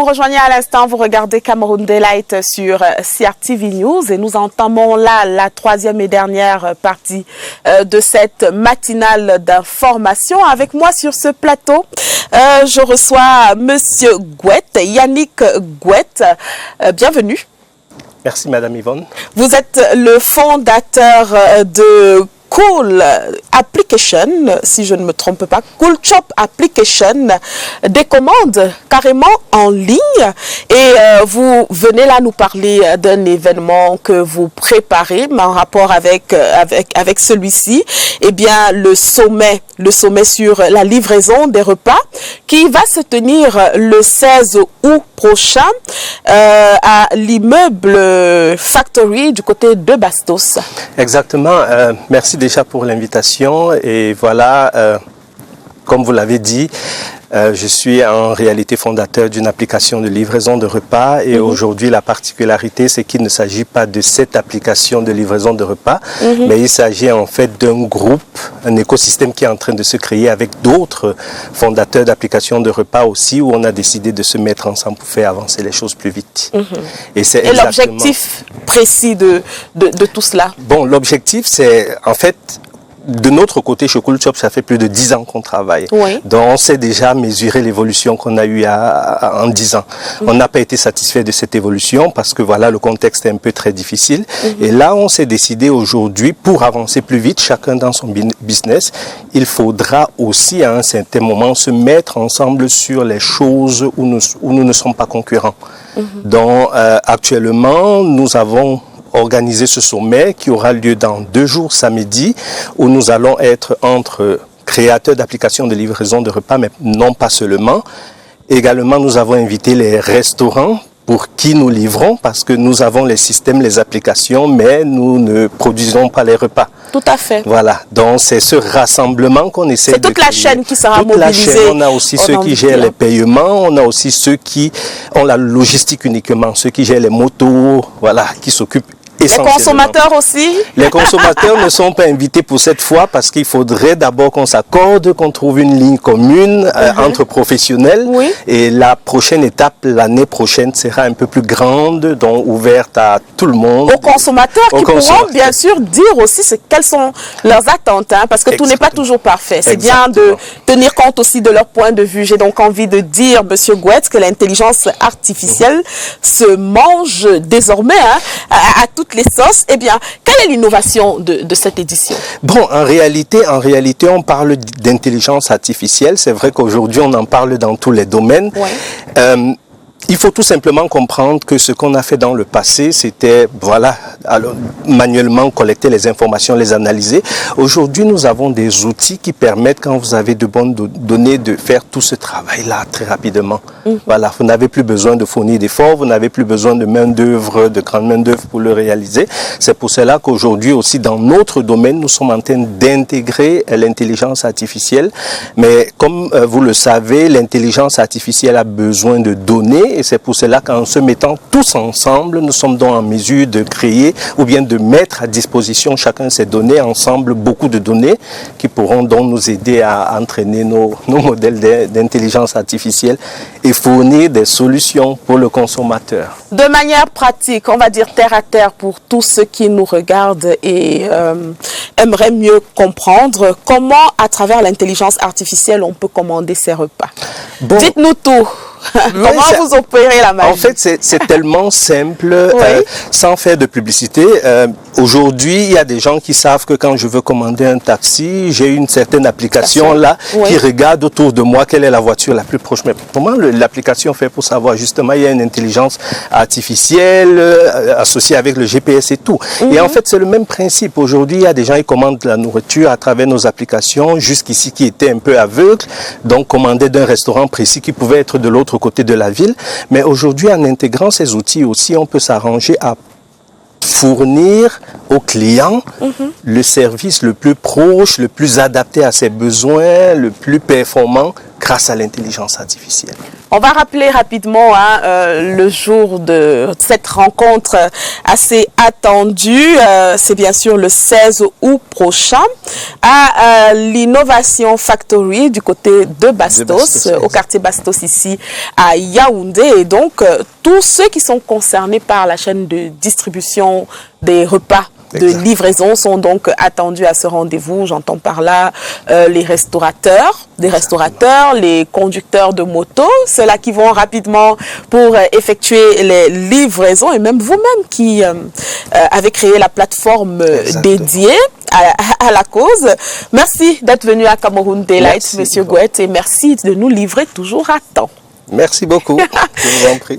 nous rejoignez à l'instant, vous regardez Cameroun Daylight sur CRTV News et nous entamons là la troisième et dernière partie de cette matinale d'information. Avec moi sur ce plateau, je reçois Monsieur Gouette, Yannick Gouette. Bienvenue. Merci Madame Yvonne. Vous êtes le fondateur de Cool Application, si je ne me trompe pas, Cool Chop Application, des commandes carrément en ligne. Et vous venez là nous parler d'un événement que vous préparez en rapport avec celui-ci. Eh bien, le sommet sur la livraison des repas qui va se tenir le 16 août prochain à l'immeuble Factory du côté de Bastos. Exactement. Merci déjà pour l'invitation et voilà, comme vous l'avez dit, je suis en réalité fondateur d'une application de livraison de repas et aujourd'hui la particularité c'est qu'il ne s'agit pas de cette application de livraison de repas, mais il s'agit en fait d'un groupe, un écosystème qui est en train de se créer avec d'autres fondateurs d'applications de repas aussi où on a décidé de se mettre ensemble pour faire avancer les choses plus vite. Et l'objectif précis de tout cela? Bon, l'objectif c'est en fait... De notre côté, chez Cool Chop, ça fait plus de 10 ans qu'on travaille. Oui. Donc, on sait déjà mesurer l'évolution qu'on a eue en 10 ans. On n'a pas été satisfait de cette évolution parce que voilà, le contexte est un peu très difficile. Et là, on s'est décidé aujourd'hui, pour avancer plus vite, chacun dans son business, il faudra aussi à un certain moment se mettre ensemble sur les choses où nous ne sommes pas concurrents. Donc, actuellement, nous avons organiser ce sommet qui aura lieu dans 2 jours samedi où nous allons être entre créateurs d'applications de livraison de repas, mais non pas seulement. Également, nous avons invité les restaurants pour qui nous livrons parce que nous avons les systèmes, les applications, mais nous ne produisons pas les repas. Tout à fait. Voilà, donc c'est ce rassemblement qu'on essaie de créer. C'est toute la chaîne qui sera mobilisée. Toute la chaîne, on a aussi ceux qui gèrent les paiements, on a aussi ceux qui ont la logistique uniquement, ceux qui gèrent les motos, voilà, qui s'occupent. Les consommateurs aussi? Les consommateurs ne sont pas invités pour cette fois parce qu'il faudrait d'abord qu'on s'accorde, qu'on trouve une ligne commune entre professionnels. Oui. Et la prochaine étape, l'année prochaine, sera un peu plus grande, donc ouverte à tout le monde. Aux consommateurs qui pourront bien sûr dire aussi quelles sont leurs attentes, hein, parce que tout n'est pas toujours parfait. C'est bien de tenir compte aussi de leur point de vue. J'ai donc envie de dire, Monsieur Gouette, que l'intelligence artificielle se mange désormais à toutes les sauces. Eh bien, quelle est l'innovation de cette édition? Bon, en réalité, on parle d'intelligence artificielle. C'est vrai qu'aujourd'hui, on en parle dans tous les domaines. Ouais. Il faut tout simplement comprendre que ce qu'on a fait dans le passé, c'était, voilà, alors, manuellement collecter les informations, les analyser. Aujourd'hui, nous avons des outils qui permettent, quand vous avez de bonnes données, de faire tout ce travail-là très rapidement. Voilà, vous n'avez plus besoin de fournir d'efforts, vous n'avez plus besoin de main-d'œuvre, de grande main-d'œuvre pour le réaliser. C'est pour cela qu'aujourd'hui aussi, dans notre domaine, nous sommes en train d'intégrer l'intelligence artificielle. Mais comme vous le savez, l'intelligence artificielle a besoin de données. Et c'est pour cela qu'en se mettant tous ensemble, nous sommes donc en mesure de créer ou bien de mettre à disposition chacun ces données ensemble, beaucoup de données qui pourront donc nous aider à entraîner nos modèles d'intelligence artificielle et fournir des solutions pour le consommateur. De manière pratique, on va dire terre à terre pour tous ceux qui nous regardent et aimeraient mieux comprendre comment à travers l'intelligence artificielle on peut commander ces repas. Bon. Dites-nous tout. Comment vous opérez la magie? En fait, c'est tellement simple, sans faire de publicité. Aujourd'hui, il y a des gens qui savent que quand je veux commander un taxi, j'ai une certaine application là qui regarde autour de moi quelle est la voiture la plus proche. Mais comment l'application fait pour savoir? Justement, il y a une intelligence artificielle associée avec le GPS et tout. Et en fait, c'est le même principe. Aujourd'hui, il y a des gens qui commandent de la nourriture à travers nos applications, jusqu'ici qui étaient un peu aveugles, donc commandaient d'un restaurant précis qui pouvait être de l'autre côté de la ville. Mais aujourd'hui, en intégrant ces outils aussi, on peut s'arranger à fournir au client le service le plus proche, le plus adapté à ses besoins, le plus performant grâce à l'intelligence artificielle. On va rappeler rapidement le jour de cette rencontre assez attendue. C'est bien sûr le 16 août prochain à l'Innovation Factory du côté de Bastos, au quartier Bastos ici à Yaoundé. Et donc, tous ceux qui sont concernés par la chaîne de distribution des repas de livraison sont donc attendus à ce rendez-vous. J'entends par là les restaurateurs, les conducteurs de moto, ceux-là qui vont rapidement pour effectuer les livraisons, et même vous-même qui avez créé la plateforme dédiée à la cause. Merci d'être venu à Cameroun Daylight, Monsieur Gouet, et merci de nous livrer toujours à temps. Merci beaucoup. Je vous en prie.